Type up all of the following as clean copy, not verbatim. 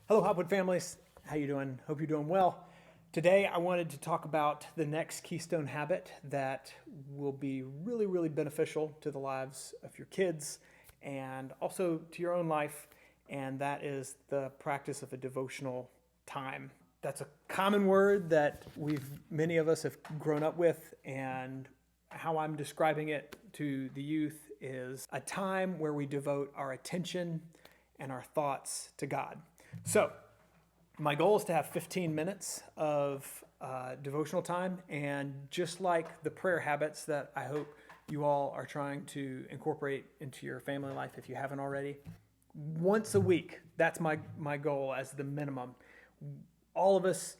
Hello, Hopwood families. How you doing? Hope you're doing well. Today, I wanted to talk about the next keystone habit that will be really, really beneficial to the lives of your kids and also to your own life, and that is the practice of a devotional time. That's a common word that many of us have grown up with, and how I'm describing it to the youth is a time where we devote our attention and our thoughts to God. So, my goal is to have 15 minutes of devotional time, and just like the prayer habits that I hope you all are trying to incorporate into your family life if you haven't already, once a week, that's my goal as the minimum. All of us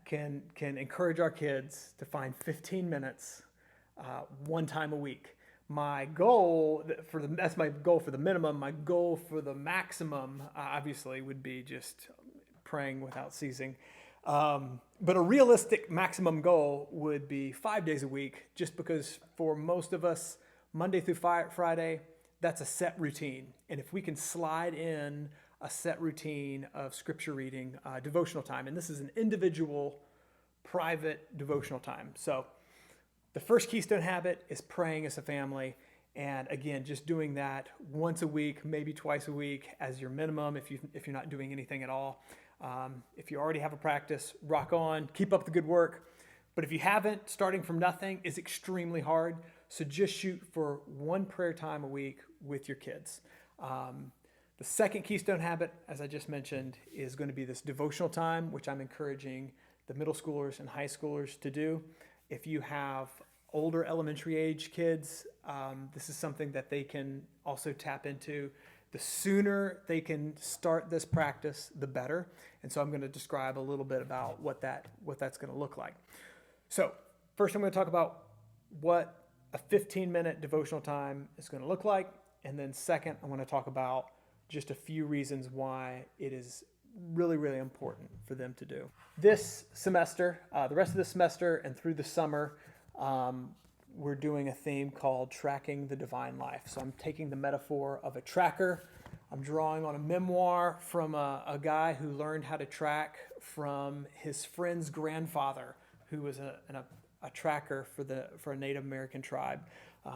can encourage our kids to find 15 minutes one time a week. My goal that's my goal for the minimum. My goal for the maximum, obviously, would be just praying without ceasing. But a realistic maximum goal would be 5 days a week, just because for most of us, Monday through Friday, that's a set routine. And if we can slide in a set routine of scripture reading, devotional time, and this is an individual, private devotional time. So the first keystone habit is praying as a family. And again, just doing that once a week, maybe twice a week as your minimum if you're not doing anything at all. If you already have a practice, rock on, keep up the good work. But if you haven't, starting from nothing is extremely hard. So just shoot for one prayer time a week with your kids. The second keystone habit, as I just mentioned, is going to be this devotional time, which I'm encouraging the middle schoolers and high schoolers to do. If you have older elementary age kids, this is something that they can also tap into. The sooner they can start this practice, the better. And so I'm going to describe a little bit about what that's going to look like. So first I'm going to talk about what a 15-minute devotional time is going to look like. And then second, I want to talk about just a few reasons why it is really, really important for them to do. This semester, the rest of the semester and through the summer, we're doing a theme called Tracking the Divine Life. So I'm taking the metaphor of a tracker. I'm drawing on a memoir from a guy who learned how to track from his friend's grandfather, who was a tracker for a Native American tribe.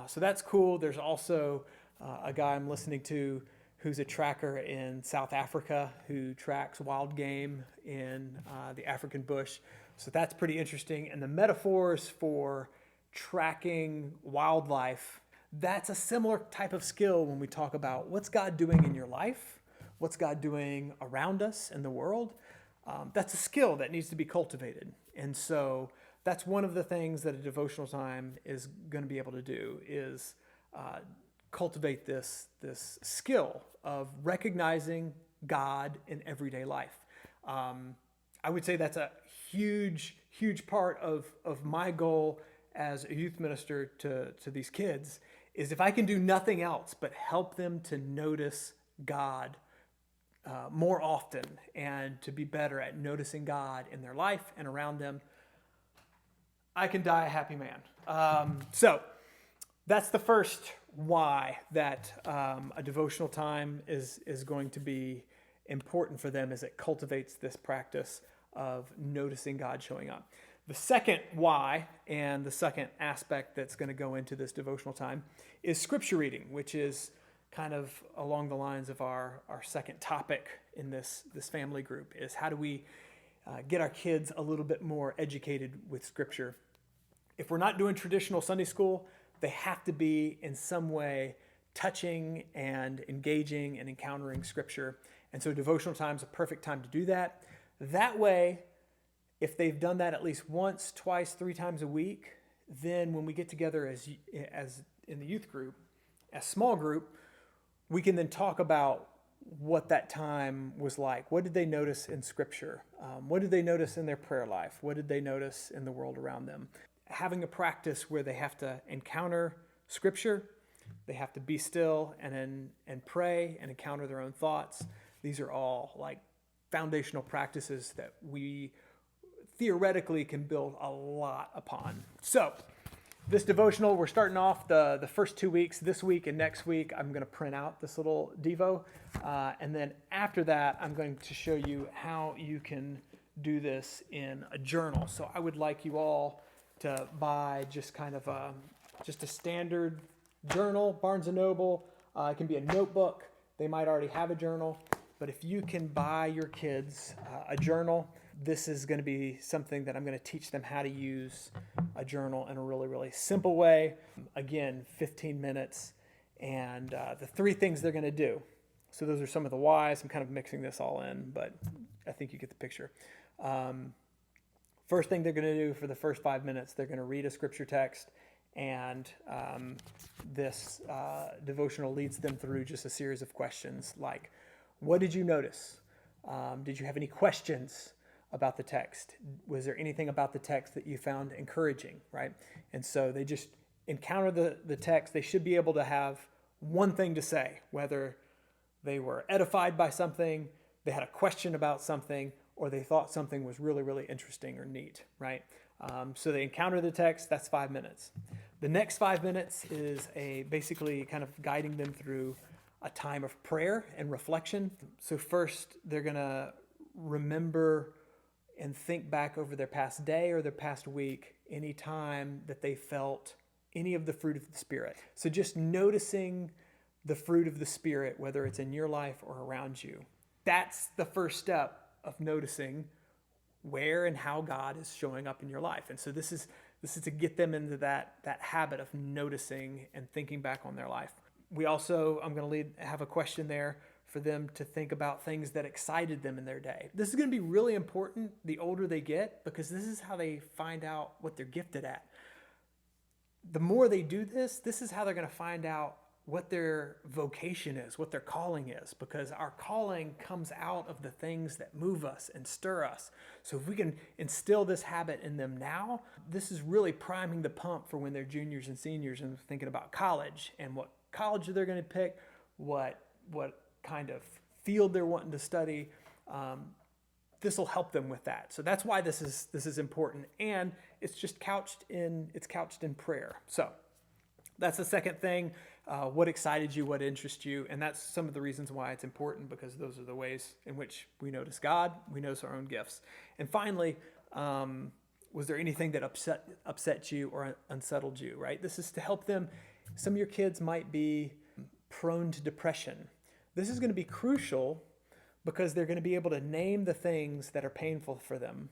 So that's cool. There's also a guy I'm listening to who's a tracker in South Africa who tracks wild game in the African bush. So that's pretty interesting. And the metaphors for tracking wildlife, that's a similar type of skill when we talk about what's God doing in your life, what's God doing around us in the world. That's a skill that needs to be cultivated. And so that's one of the things that a devotional time is going to be able to do is cultivate this skill of recognizing God in everyday life. I would say that's a huge part of my goal as a youth minister to these kids is if I can do nothing else but help them to notice God more often and to be better at noticing God in their life and around them, I can die a happy man. So that's the first why that a devotional time is going to be important for them, is it cultivates this practice of noticing God showing up. The second why, and the second aspect that's going to go into this devotional time, is scripture reading, which is kind of along the lines of our second topic in this family group, is how do we get our kids a little bit more educated with scripture. If we're not doing traditional Sunday school, they have to be in some way touching and engaging and encountering scripture. And so devotional time is a perfect time to do that. That way, if they've done that at least once, twice, 3 times a week, then when we get together as in the youth group, as small group, we can then talk about what that time was like. What did they notice in scripture? What did they notice in their prayer life? What did they notice in the world around them? Having a practice where they have to encounter scripture, they have to be still and pray and encounter their own thoughts. These are all like foundational practices that we theoretically can build a lot upon. So This devotional, we're starting off the first 2 weeks. This week and next week, I'm going to print out this little Devo. And then after that, I'm going to show you how you can do this in a journal. So I would like you all to buy just kind of just a standard journal, Barnes & Noble. It can be a notebook. They might already have a journal. But if you can buy your kids a journal, this is going to be something that I'm going to teach them how to use a journal in a really, really simple way. Again, 15 minutes and the 3 things they're going to do. So those are some of the whys. I'm kind of mixing this all in, but I think you get the picture. First thing they're going to do for the first 5 minutes, they're going to read a scripture text, and this devotional leads them through just a series of questions like, what did you notice? Did you have any questions about the text? Was there anything about the text that you found encouraging, right? And so they just encounter the text. They should be able to have one thing to say, whether they were edified by something, they had a question about something, or they thought something was really, really interesting or neat, right? So they encounter the text, that's 5 minutes. The next 5 minutes is basically kind of guiding them through a time of prayer and reflection. So first, they're going to remember and think back over their past day or their past week, any time that they felt any of the fruit of the Spirit. So just noticing the fruit of the Spirit, whether it's in your life or around you. That's the first step of noticing where and how God is showing up in your life. And so this is to get them into that habit of noticing and thinking back on their life. We also, I'm going to have a question there for them to think about things that excited them in their day. This is going to be really important the older they get, because this is how they find out what they're gifted at. The more they do this, this is how they're going to find out what their vocation is, what their calling is, because our calling comes out of the things that move us and stir us. So if we can instill this habit in them now, this is really priming the pump for when they're juniors and seniors and thinking about college and what college they're going to pick, what kind of field they're wanting to study. This will help them with that. So that's why this is important, and it's couched in prayer. So that's the second thing. What excited you, what interests you, and that's some of the reasons why it's important, because those are the ways in which we notice God, we notice our own gifts. And finally, was there anything that upset you or unsettled you, right? This is to help them. Some of your kids might be prone to depression. This is going to be crucial because they're going to be able to name the things that are painful for them.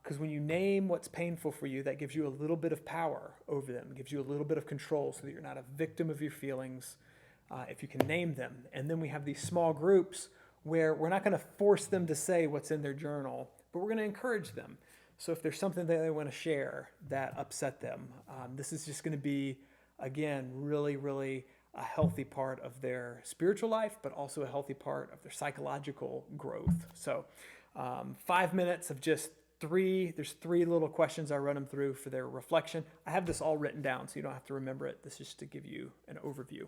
Because when you name what's painful for you, that gives you a little bit of power over them, gives you a little bit of control so that you're not a victim of your feelings if you can name them. And then we have these small groups where we're not going to force them to say what's in their journal, but we're going to encourage them. So if there's something that they want to share that upset them, this is just going to be, again, really, really a healthy part of their spiritual life, but also a healthy part of their psychological growth. So 5 minutes of just there's 3 little questions I run them through for their reflection. I have this all written down, so you don't have to remember it. This is just to give you an overview.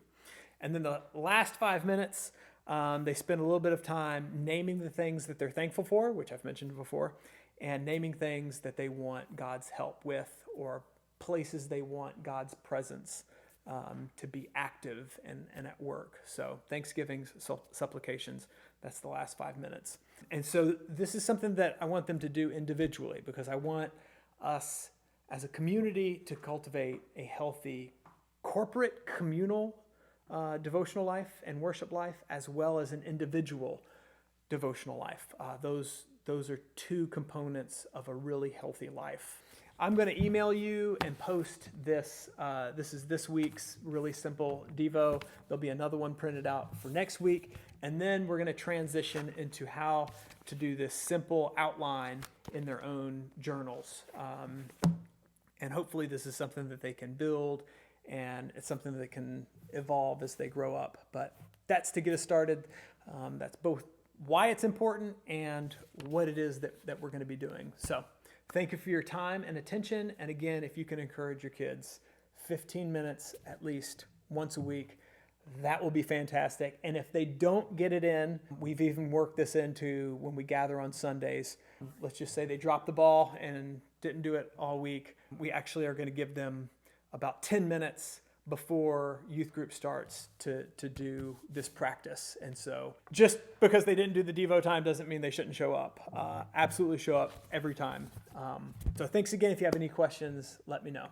And then the last 5 minutes, they spend a little bit of time naming the things that they're thankful for, which I've mentioned before, and naming things that they want God's help with, or places they want God's presence to be active and at work. So thanksgivings, supplications, that's the last 5 minutes. And so this is something that I want them to do individually, because I want us as a community to cultivate a healthy corporate communal devotional life and worship life, as well as an individual devotional life. Those are 2 components of a really healthy life. I'm going to email you and post this. This is this week's really simple Devo. There'll be another one printed out for next week. And then we're going to transition into how to do this simple outline in their own journals. And hopefully this is something that they can build, and it's something that can evolve as they grow up. But that's to get us started. That's both why it's important and what it is that we're going to be doing. So thank you for your time and attention. And again, if you can encourage your kids 15 minutes at least once a week, that will be fantastic. And if they don't get it in, we've even worked this into when we gather on Sundays. Let's just say they dropped the ball and didn't do it all week. We actually are going to give them about 10 minutes before youth group starts to do this practice. And so just because they didn't do the Devo time doesn't mean they shouldn't show up. Absolutely show up every time. So thanks again. If you have any questions, let me know.